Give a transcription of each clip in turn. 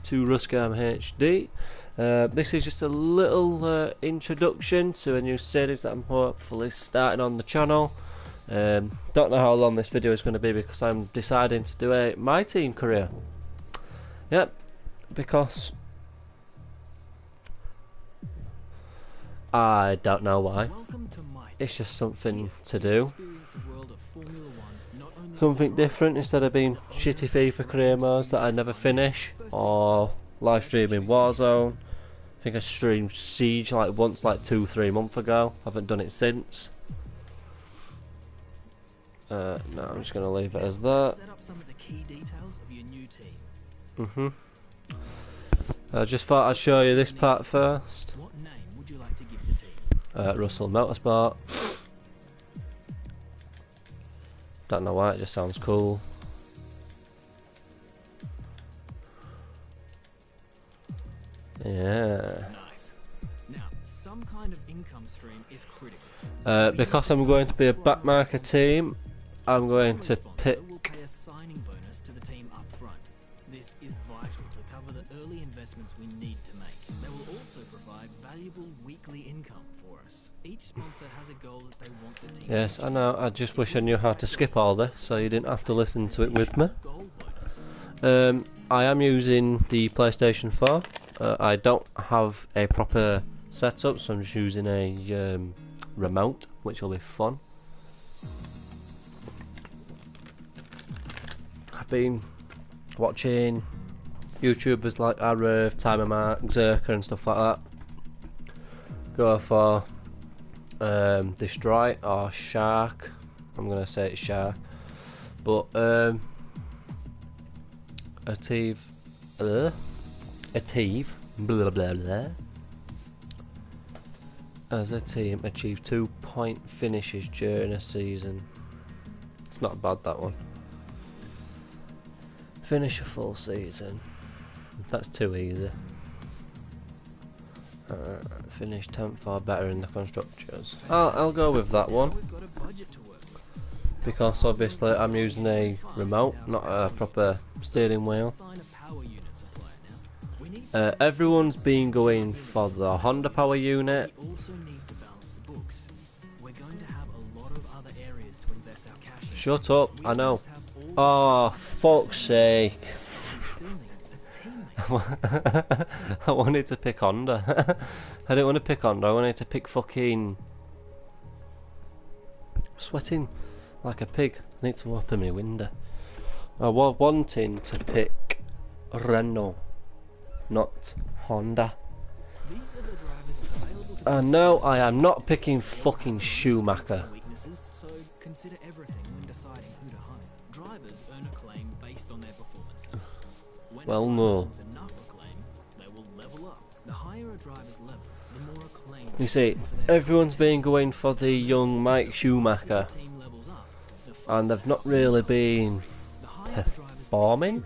to Ruscam HD. This is just a little introduction to a new series that I'm hopefully starting on the channel. Don't know how long this video is going to be because I'm deciding to do a My Team career. Yep, because I don't know why. It's just something to do. Something different instead of being shitty FIFA career modes that I never finish, or live streaming Warzone. I think I streamed Siege like once, like 2-3 months ago. Haven't done it since. No, I'm just gonna leave it as that. I just thought I'd show you this part first. Russell Motorsport. Don't know why, it just sounds cool. Yeah. Nice. Now, some kind of income stream is critical. Because I'm going to be a backmarker team, I'm going to pick. Will pay a signing bonus to the team up front. This is vital to cover the early investments we need to make. They will also provide valuable weekly income for us. Each sponsor has a goal that they want the team. Yes, I know. I just wish I knew how to skip all this, so you didn't have to listen to it with me. I am using the PlayStation 4. I don't have a proper setup, so I'm just using a remote, which will be fun. I've been watching YouTubers like Arrow, Timer Mark, Zerker and stuff like that go for Destroy or Shark. I'm gonna say it's Shark, but Achieve, blah blah blah. As a team, achieve 2-point finishes during a season. It's not bad, that one. Finish a full season. That's too easy. Finish 10th or better in the constructors. I'll go with that one. Because obviously I'm using a remote, not a proper steering wheel. Everyone's been going for the Honda power unit. Shut up, I know. Oh, fuck's sake. I wanted to pick Honda. I didn't want to pick Honda, I wanted to pick fucking... Sweating like a pig. I need to open my window. I was wanting to pick Renault, not Honda. No, I am not picking fucking Schumacher. So consider everything when deciding who to hunt. Drivers earn acclaim based on their performances. Well, no. Enough acclaim, they will level up. The higher a driver's level, the more acclaim. You see, everyone's been going for the young Mike Schumacher, and they've not really been performing,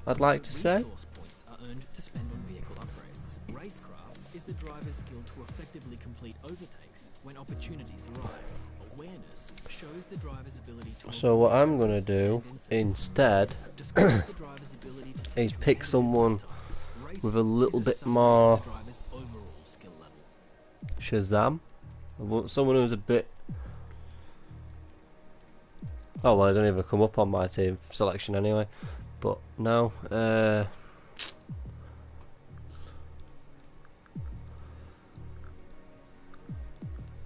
I'd like to say. Points are earned to spend on vehicle upgrades. Racecraft is the driver's skill to effectively complete overtakes when opportunities arise. Awareness shows the driver's ability to... So what I'm gonna do instead is pick someone with a little bit more Shazam. I want someone who's a bit... Oh well, I don't even come up on my team selection anyway. But no,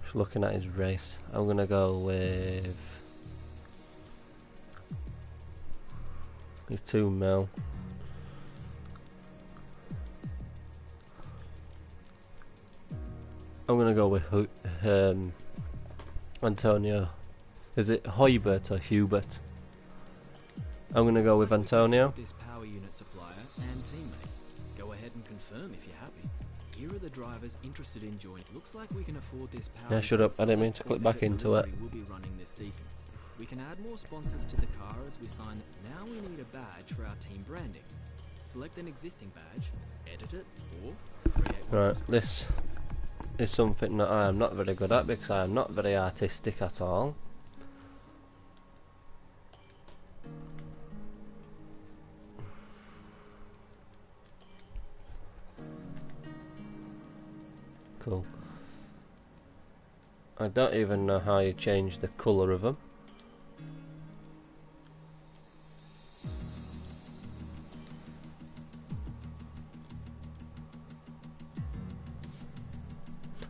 just looking at his race, I'm gonna go with... He's 2 mil. I'm gonna go with Antonio. Is it Hubert or Hubert? I'm gonna go with Antonio. This power unit supplier and teammate. Go ahead and confirm if you're happy. Here are the drivers interested in joining. Looks like we can afford this power. Yeah, shut up. I didn't mean to click back into it. We'll be running this season. We can add more sponsors to the car as we sign. Now we need a badge for our team branding. Select an existing badge, edit it, or create one. Right, this is something that I am not very good at because I am not very artistic at all. cool. I don't even know how you change the colour of them.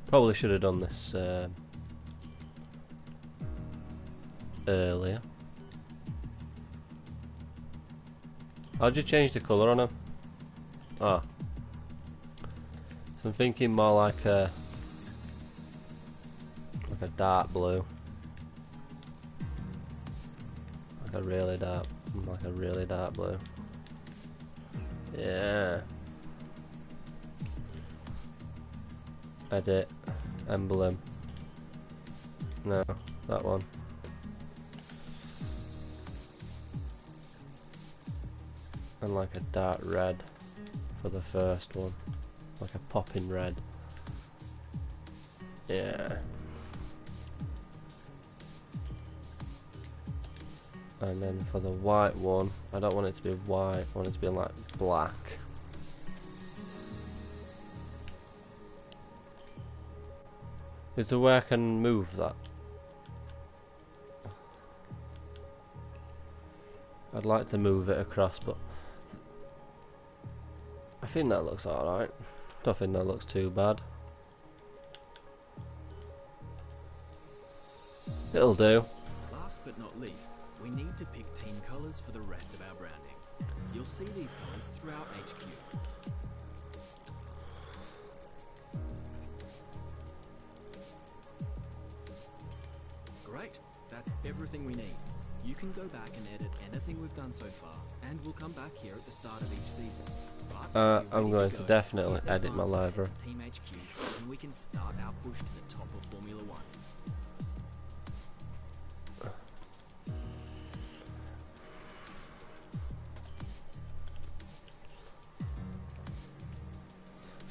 Probably should have done this earlier. How'd you change the colour on them? Ah. So I'm thinking more like a dark blue. Like a really dark blue. Yeah. Edit. Emblem. No, that one. And like a dark red for the first one. Like a popping red. Yeah. And then for the white one, I don't want it to be white, I want it to be like black. Is there a way I can move that? I'd like to move it across, but I think that looks alright. Don't think that looks too bad. It'll do. Last but not least, we need to pick team colours for the rest of our branding. You'll see these colours throughout HQ. Great, that's everything we need. You can go back and edit anything we've done so far, and we'll come back here at the start of each season. But I'm going to definitely edit my library. Team HQ, and we can start our push to the top of Formula 1.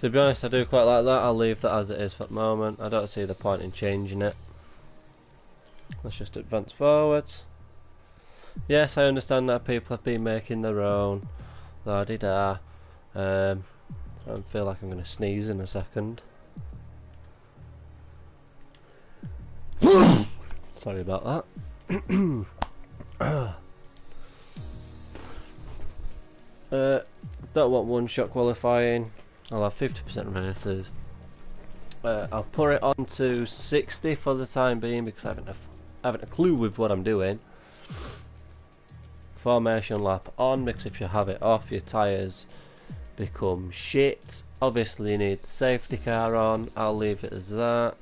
To be honest, I do quite like that. I'll leave that as it is for the moment. I don't see the point in changing it. Let's just advance forwards. Yes, I understand that people have been making their own. La-di-da. I feel like I'm going to sneeze in a second. Sorry about that. Don't want one-shot qualifying. I'll have 50% races. I'll put it on to 60 for the time being because I haven't a clue with what I'm doing. Formation lap on, because if you have it off, your tyres become shit. Obviously you need the safety car on. I'll leave it as that.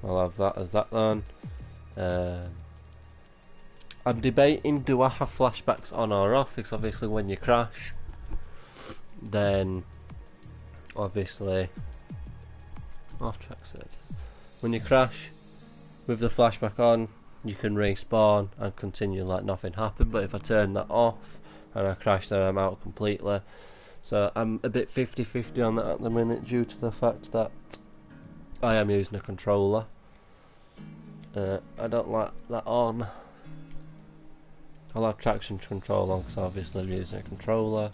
I'll have that as that then. I'm debating, do I have flashbacks on or off? Because obviously when you crash, then obviously off track service. When you crash with the flashback on, you can respawn and continue like nothing happened. But if I turn that off and I crash, then I'm out completely. So I'm a bit 50-50 on that at the minute, due to the fact that I am using a controller. I don't like that on. I'll have traction control on because obviously I'm using a controller.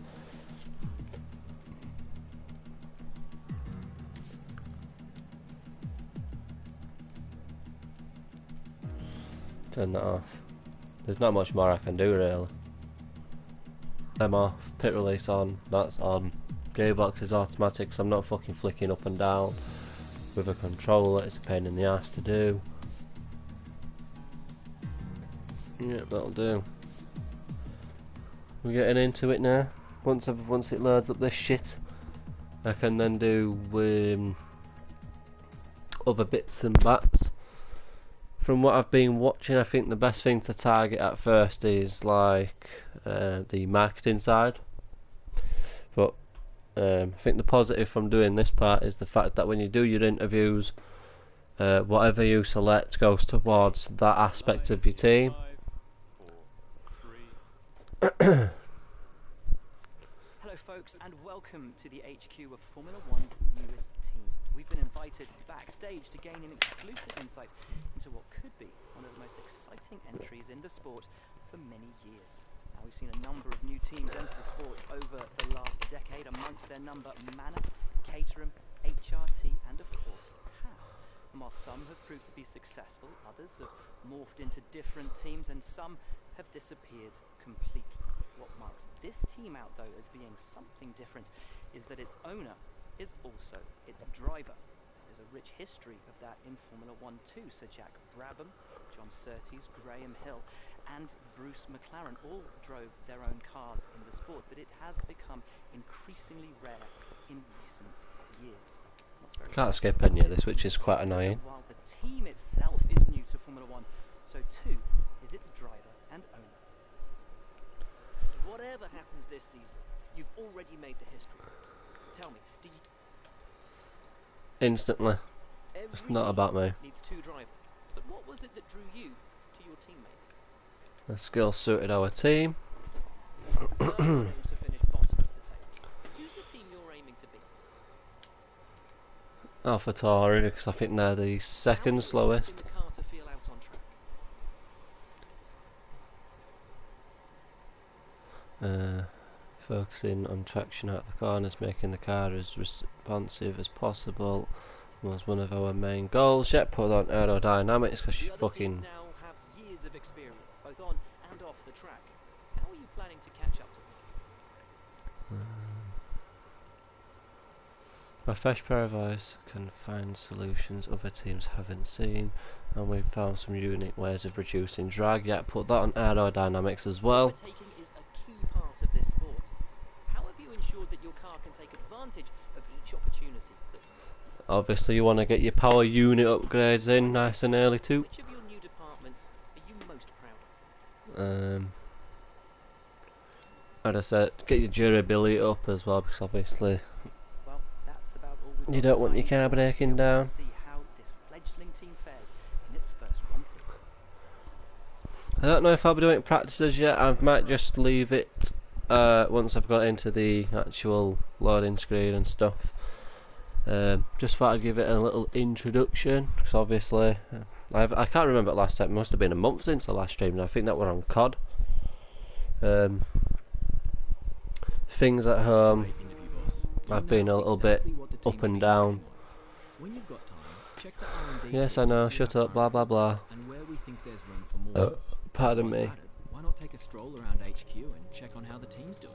Turn that off. There's not much more I can do really. I'm off. Pit release on. That's on. Gearbox is automatic because I'm not fucking flicking up and down with a controller. It's a pain in the ass to do. Yep, that'll do. We're getting into it now. Once it loads up this shit, I can then do other bits and bats. From what I've been watching, I think the best thing to target at first is like the marketing side. But I think the positive from doing this part is the fact that when you do your interviews, whatever you select goes towards that aspect of your team. Hello folks, and welcome to the HQ of Formula One's newest team. We've been invited backstage to gain an exclusive insight into what could be one of the most exciting entries in the sport for many years. Now Now, we've seen a number of new teams enter the sport over the last decade, amongst their number Manor, Caterham, HRT and of course Haas. And while some have proved to be successful, others have morphed into different teams and some have disappeared completely. What marks this team out though as being something different is that its owner is also its driver. There's a rich history of that in Formula 1 too. Sir Jack Brabham, John Surtees, Graham Hill and Bruce McLaren all drove their own cars in the sport, but it has become increasingly rare in recent years. Can't skip any of this, which is quite annoying. While the team itself is new to Formula 1, so too is its driver and owner. Whatever happens this season, you've already made the history books. Tell me, do you... Instantly. It's not about me. Needs two drivers. But what was it that drew you to your teammate? The skills suited our team. No one aims to finish bottom of the table. Who's the team you're aiming to beat? AlphaTauri, because I think they're the second slowest. The car to feel out on track. Focusing on traction out of the corners, making the car as responsive as possible was one of our main goals. Yet put on aerodynamics because you fucking... now have years of experience, both on and off the track. How are you planning to catch up to them? A fresh pair of eyes can find solutions other teams haven't seen, and we've found some unique ways of reducing drag. Yet put that on aerodynamics as well. Overtaking is a key part of this sport. How have you ensured that your car can take advantage of each opportunity? Obviously you want to get your power unit upgrades in nice and early too. Which of your new departments are you most proud of? As I said, get your durability up as well, because obviously Well, that's about all we've you got don't want your time car for. breaking We'll down. see how this fledgling team fares in its first Grand Prix. I don't know if I'll be doing practices yet. I might just leave it once I've got into the actual loading screen and stuff. Just thought I'd give it a little introduction, because obviously I can't remember it last time. It must have been a month since the last stream, and I think that were on COD. Things at home, I've been a little bit up and down. When you've got time, check the R&D Yes, I know, shut up, blah blah blah. and where we think there's room for more. Pardon me. Why not take a stroll around HQ and check on how the team's doing?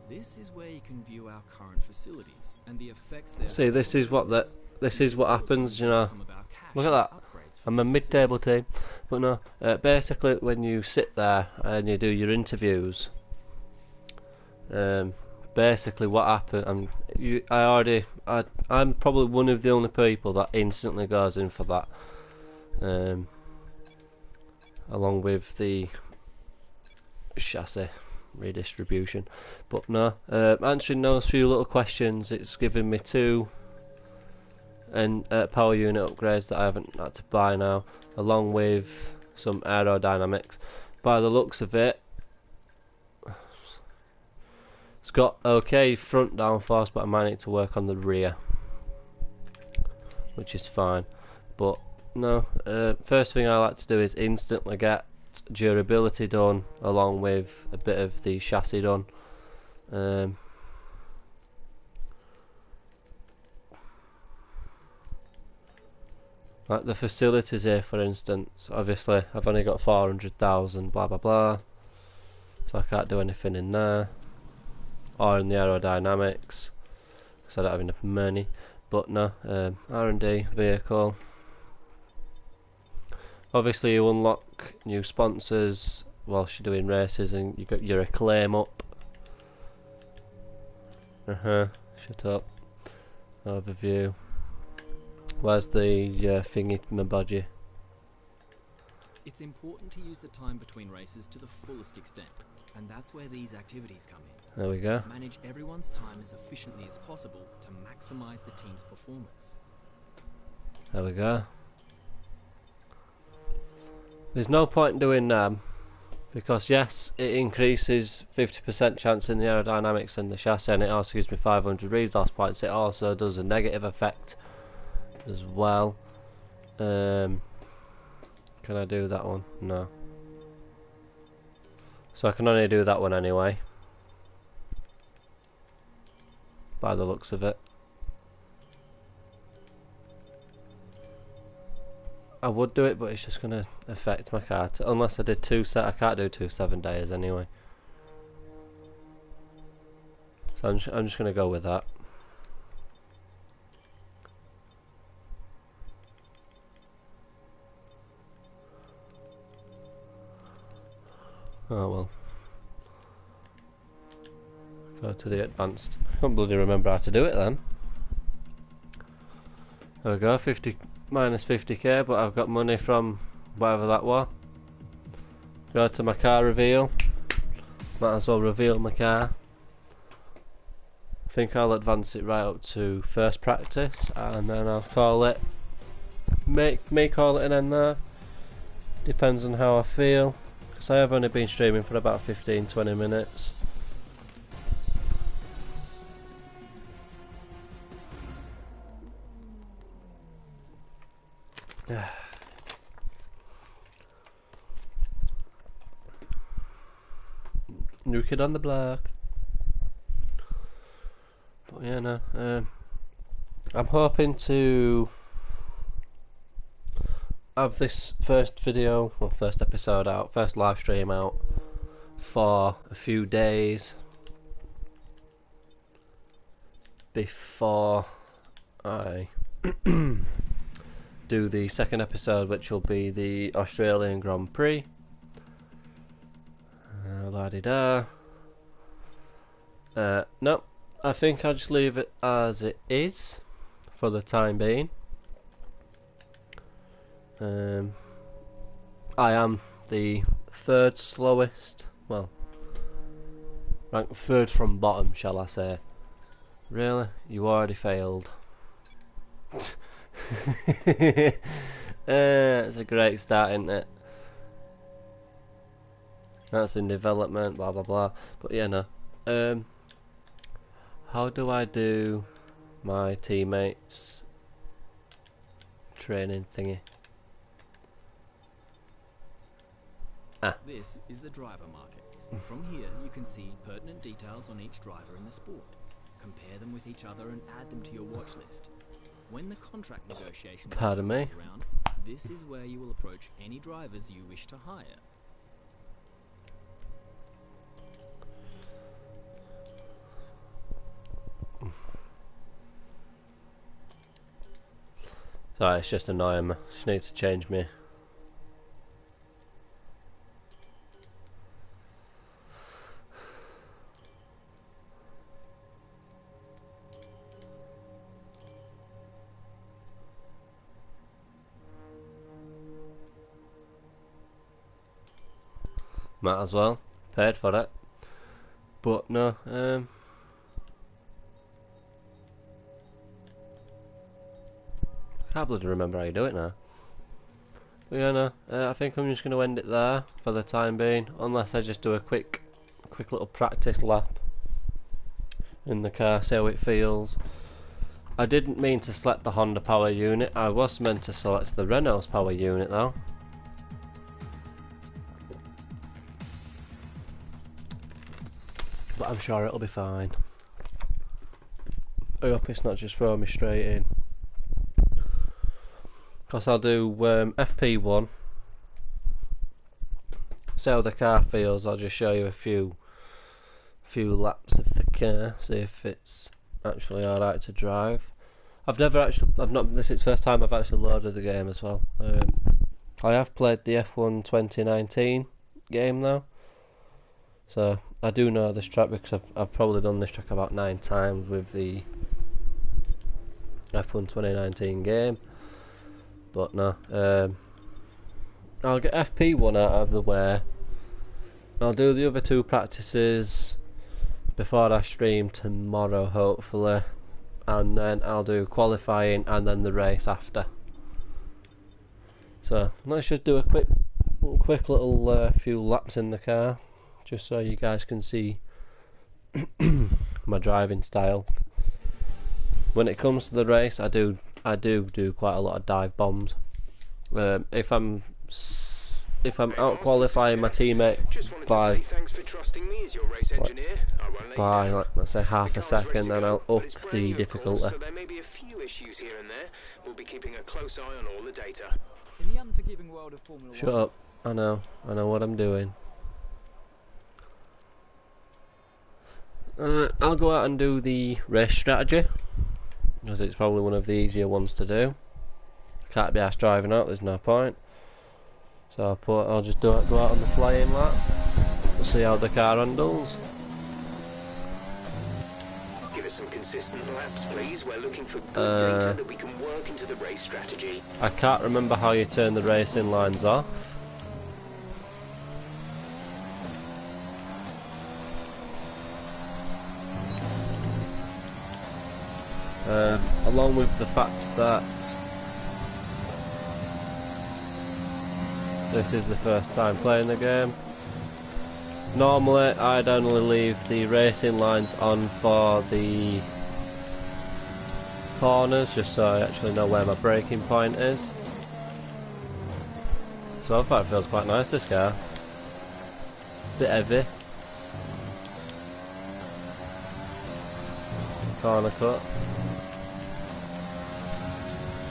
This is where you can view our current facilities and the effects they're See, this is what happens, you know. Look at that. I'm a mid-table team, but no. Basically, when you sit there and you do your interviews, basically what happened, I'm probably one of the only people that instantly goes in for that, along with the chassis redistribution. But no, answering those few little questions, it's given me 2 power unit upgrades that I haven't had to buy now, along with some aerodynamics. By the looks of it, it's got okay front downforce, but I might need to work on the rear, which is fine. But no, first thing I like to do is instantly get durability done, along with a bit of the chassis done. Like the facilities here, for instance, obviously I've only got 400,000 blah blah blah, so I can't do anything in there, or in the aerodynamics, because I don't have enough money. But no, R&D vehicle. Obviously you unlock new sponsors whilst you're doing races, and you got your acclaim up. Shut up. Overview. Where's the thingy, my budgie? It's important to use the time between races to the fullest extent, and that's where these activities come in. There we go. Manage everyone's time as efficiently as possible to maximize the team's performance. There we go. There's no point in doing them, because yes, it increases 50% chance in the aerodynamics and the chassis, and it also gives me 500 resource points. It also does a negative effect as well. Can I do that one? No. So I can only do that one anyway, by the looks of it. I would do it, but it's just going to affect my car. Unless I did I can't do 2 7-days anyway. So I'm just going to go with that. Oh well. Go to the advanced. I can't bloody remember how to do it then. There we go, 50 minus 50k, but I've got money from whatever that was. Go to my car reveal. Might as well reveal my car. I think I'll advance it right up to first practice, and then I'll call it. May call it an end there. Depends on how I feel. Because I have only been streaming for about 15-20 minutes. New kid on the block. But yeah, no. I'm hoping to have this first video, or first episode out, first live stream out for a few days before I do the second episode, which will be the Australian Grand Prix. La-di-da. No, I think I'll just leave it as it is for the time being. I am the third slowest, well, ranked third from bottom, shall I say. Really? You already failed. It's a great start, isn't it? That's in development, blah blah blah. But yeah, no. How do I do my teammates training thingy? This is the driver market. From here you can see pertinent details on each driver in the sport. Compare them with each other and add them to your watch list. When the contract negotiation Pardon me? around, this is where you will approach any drivers you wish to hire. Sorry, it's just annoying me. Just need to change me. Might as well. Paid for it. But no, can't bloody remember how you do it now. But yeah, no, I think I'm just going to end it there for the time being, unless I just do a quick little practice lap in the car, see how it feels. I didn't mean to select the Honda power unit. I was meant to select the Renault's power unit though. But I'm sure it'll be fine. I hope it's not just throwing me straight in. Because I'll do FP1. See how the car feels. I'll just show you a few laps of the car. See if it's actually alright to drive. This is the first time I've actually loaded the game as well. I have played the F1 2019 game though. So I do know this track because I've probably done this track about 9 times with the F1 2019 game. But no, I'll get FP1 out of the way. I'll do the other 2 practices before I stream tomorrow hopefully, and then I'll do qualifying and then the race after. So let's just do a quick little few laps in the car, just so you guys can see my driving style. When it comes to the race, I do quite a lot of dive bombs. If I'm if I'm Hey, out boss, this is qualifying my Jeff. teammate Just wanted to say by thanks for trusting me as your race engineer. I won't let you down. like, let's say half The a car's ready second, to then go, I'll but up it's brand the new, of course, difficulty. so there may be a few issues here and there. We'll be keeping a close eye on all the data. In the unforgiving world of Formula Shut 1, up. I know what I'm doing. I'll go out and do the race strategy, because it's probably one of the easier ones to do. Can't be arsed driving out, there's no point. So I'll just go out on the flying lap. We'll see how the car handles. Give us some consistent laps, please. We're looking for good data that we can work into the race strategy. I can't remember how you turn the racing lines off. Along with the fact that this is the first time playing the game. Normally I'd only leave the racing lines on for the corners, just so I actually know where my braking point is. So far it feels quite nice, this car. Bit heavy. Corner cut.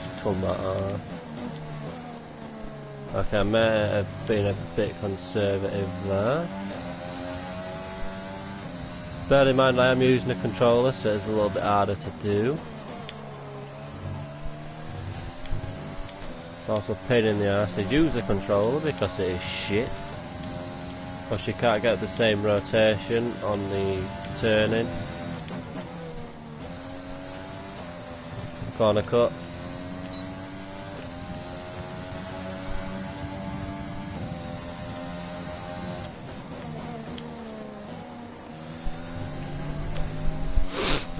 Just come back on. Okay, I may have been a bit conservative there. Bear in mind I am using a controller, so it's a little bit harder to do. It's also a pain in the ass to use a controller because it is shit. Because you can't get the same rotation on the turning. Corner cut.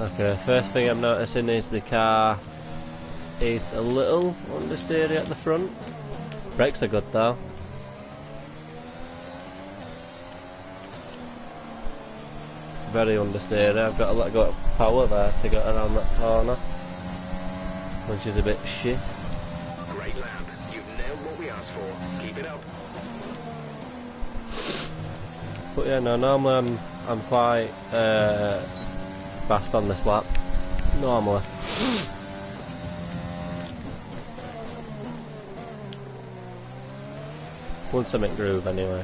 Okay, first thing I'm noticing is the car is a little understeery at the front. Brakes are good though. Very understeery. I've got to let go of power there to get around that corner, which is a bit shit. Great lap. You've nailed what we asked for. Keep it up. But yeah, no, normally I'm quite fast on this lap. Normally. Once I'm in groove anyway.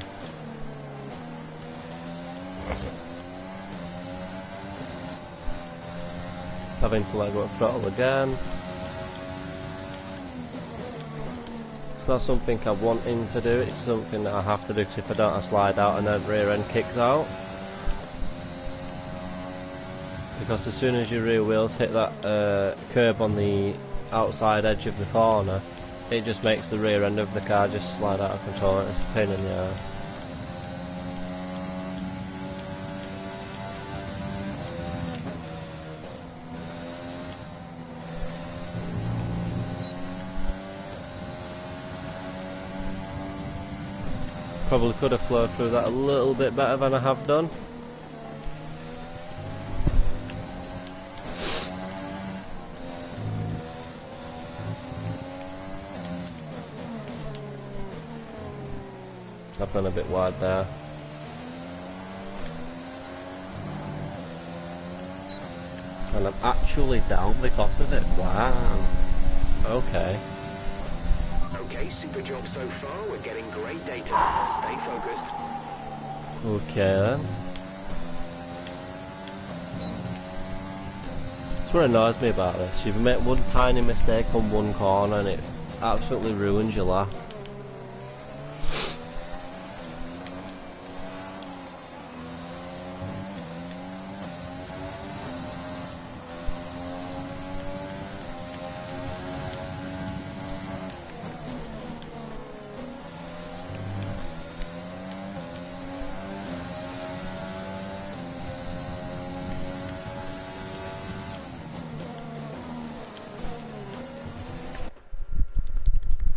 Having to let go of throttle again. It's not something I'm wanting to do, it's something that I have to do, because if I don't I slide out and then rear end kicks out. Because as soon as your rear wheels hit that curb on the outside edge of the corner, it just makes the rear end of the car just slide out of control, and it's a pain in the ass. Probably could have flowed through that a little bit better than I have done. I've gone a bit wide there. And I'm actually down because of it. Wow. Okay. Okay, super job so far. We're getting great data. Stay focused. Okay then. That's what annoys me about this. You've made one tiny mistake on one corner and it absolutely ruins your lap.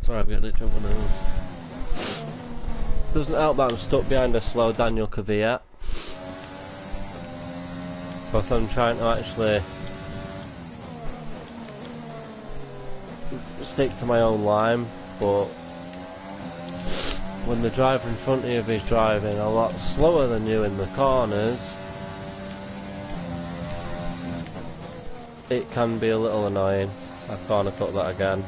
Sorry, I'm getting it jump on those. Doesn't help that I'm stuck behind a slow Daniel Kvyat. Because I'm trying to actually stick to my own line, but when the driver in front of you is driving a lot slower than you in the corners, it can be a little annoying. I've corner cut that again.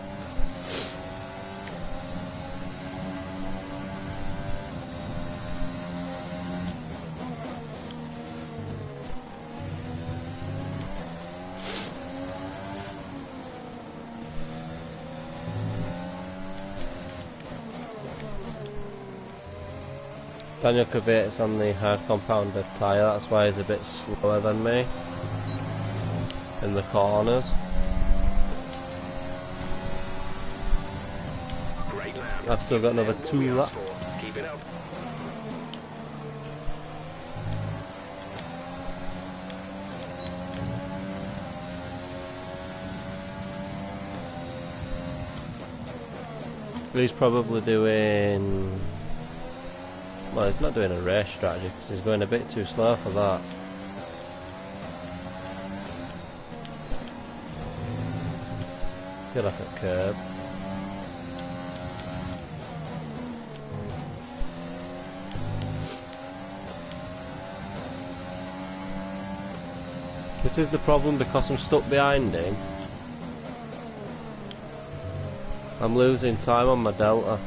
Daniel Kvyat's on the hard compounded tyre, that's why he's a bit slower than me in the corners. Great lap. I've still got another 2 laps. Keep it up. He's probably doing... well, he's not doing a race strategy because he's going a bit too slow for that. Get off at curb. This is the problem because I'm stuck behind him. I'm losing time on my delta.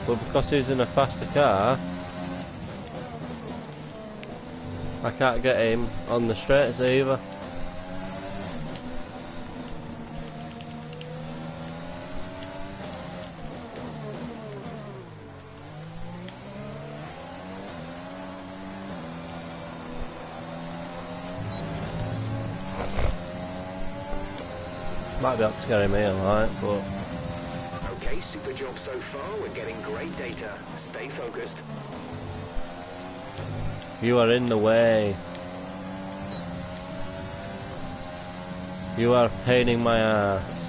But because he's in a faster car, I can't get him on the straights either. Might be able to carry me alright, but... Okay, super job so far. We're getting great data. Stay focused. You are in the way. You are paining my ass.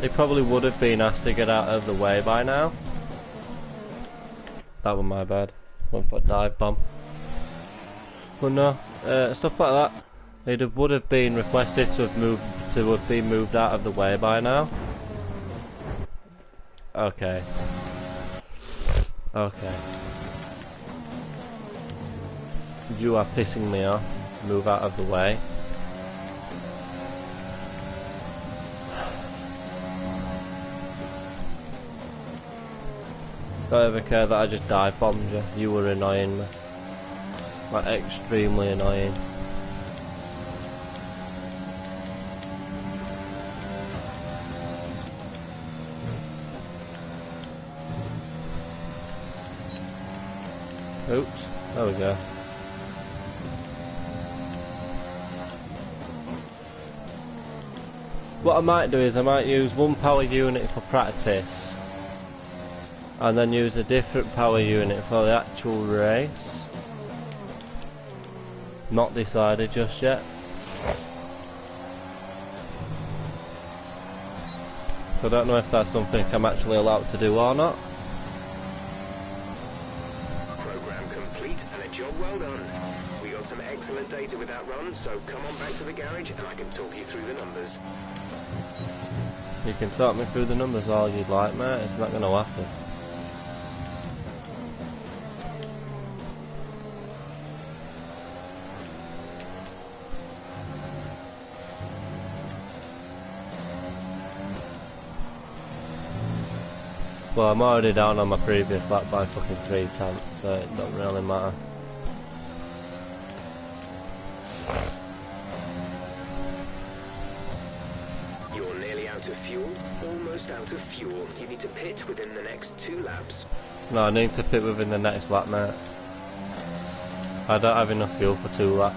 He probably would have been asked to get out of the way by now. That was my bad. Went for a dive bomb. But no, stuff like that. It would have been requested to have been moved out of the way by now. Okay. Okay. You are pissing me off. Move out of the way. Don't ever care that I just dive bombed you. You were annoying me. Like, extremely annoying. Oops, there we go. What I might do is I might use one power unit for practice and then use a different power unit for the actual race. Not decided just yet. So I don't know if that's something I'm actually allowed to do or not. Program complete and a job well done. We got some excellent data with that run, so come on back to the garage and I can talk you through the numbers. You can talk me through the numbers all you'd like, mate. It's not going to happen. Well, I'm already down on my previous lap by fucking 3/10, so it doesn't really matter. You're nearly out of fuel, almost out of fuel. You need to pit within the next 2 laps. No, I need to pit within the next lap, mate. I don't have enough fuel for 2 laps.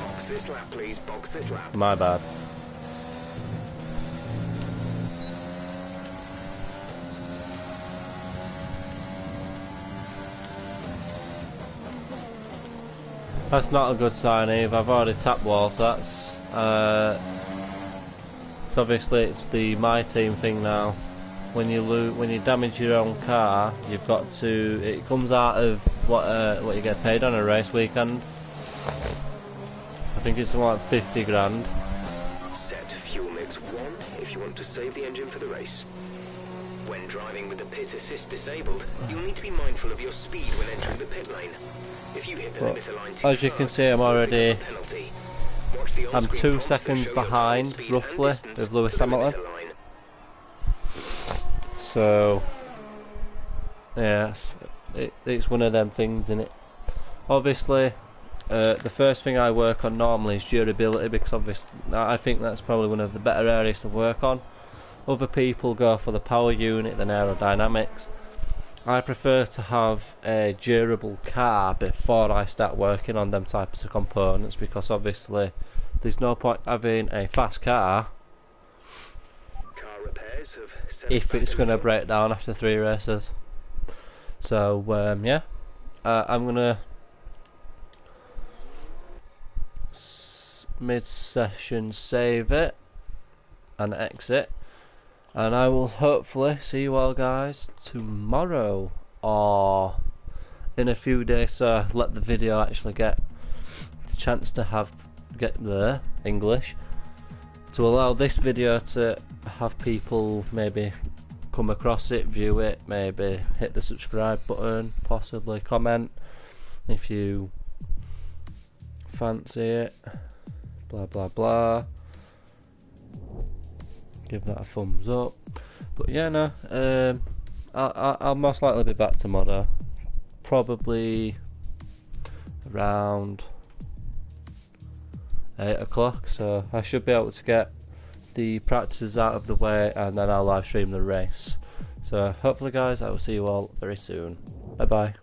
Box this lap, please. Box this lap. My bad. That's not a good sign either. I've already tapped walls. That's so obviously it's the my team thing now. When you damage your own car, you've got to. It comes out of what you get paid on a race weekend. I think it's something like 50 grand. Set fuel mix 1 if you want to save the engine for the race. When driving with the pit assist disabled, you'll need to be mindful of your speed when entering the pit lane. If you hit the limiter line too as you can fast, see, I'm already. you'll pick up a penalty. Watch the I'm on-screen 2 prompts that seconds show your time, behind, speed, roughly, and distance with Lewis to the Hamilton. limiter line. So, yes, it's one of them things, innit? Obviously, the first thing I work on normally is durability, because obviously I think that's probably one of the better areas to work on. Other people go for the power unit than aerodynamics. I prefer to have a durable car before I start working on them types of components, because obviously there's no point having a fast car Car repairs have set us if back it's a going to little. break down after 3 races. So yeah, I'm going to mid-session save it and exit, and I will hopefully see you all guys tomorrow or in a few days, so let the video actually get the chance to get the English, to allow this video to have people maybe come across it, view it, maybe hit the subscribe button, possibly comment if you fancy it, blah blah blah, give that a thumbs up. But yeah, no, I'll most likely be back tomorrow, probably around 8 o'clock, so I should be able to get the practices out of the way, and then I'll live stream the race. So hopefully guys, I will see you all very soon. Bye bye.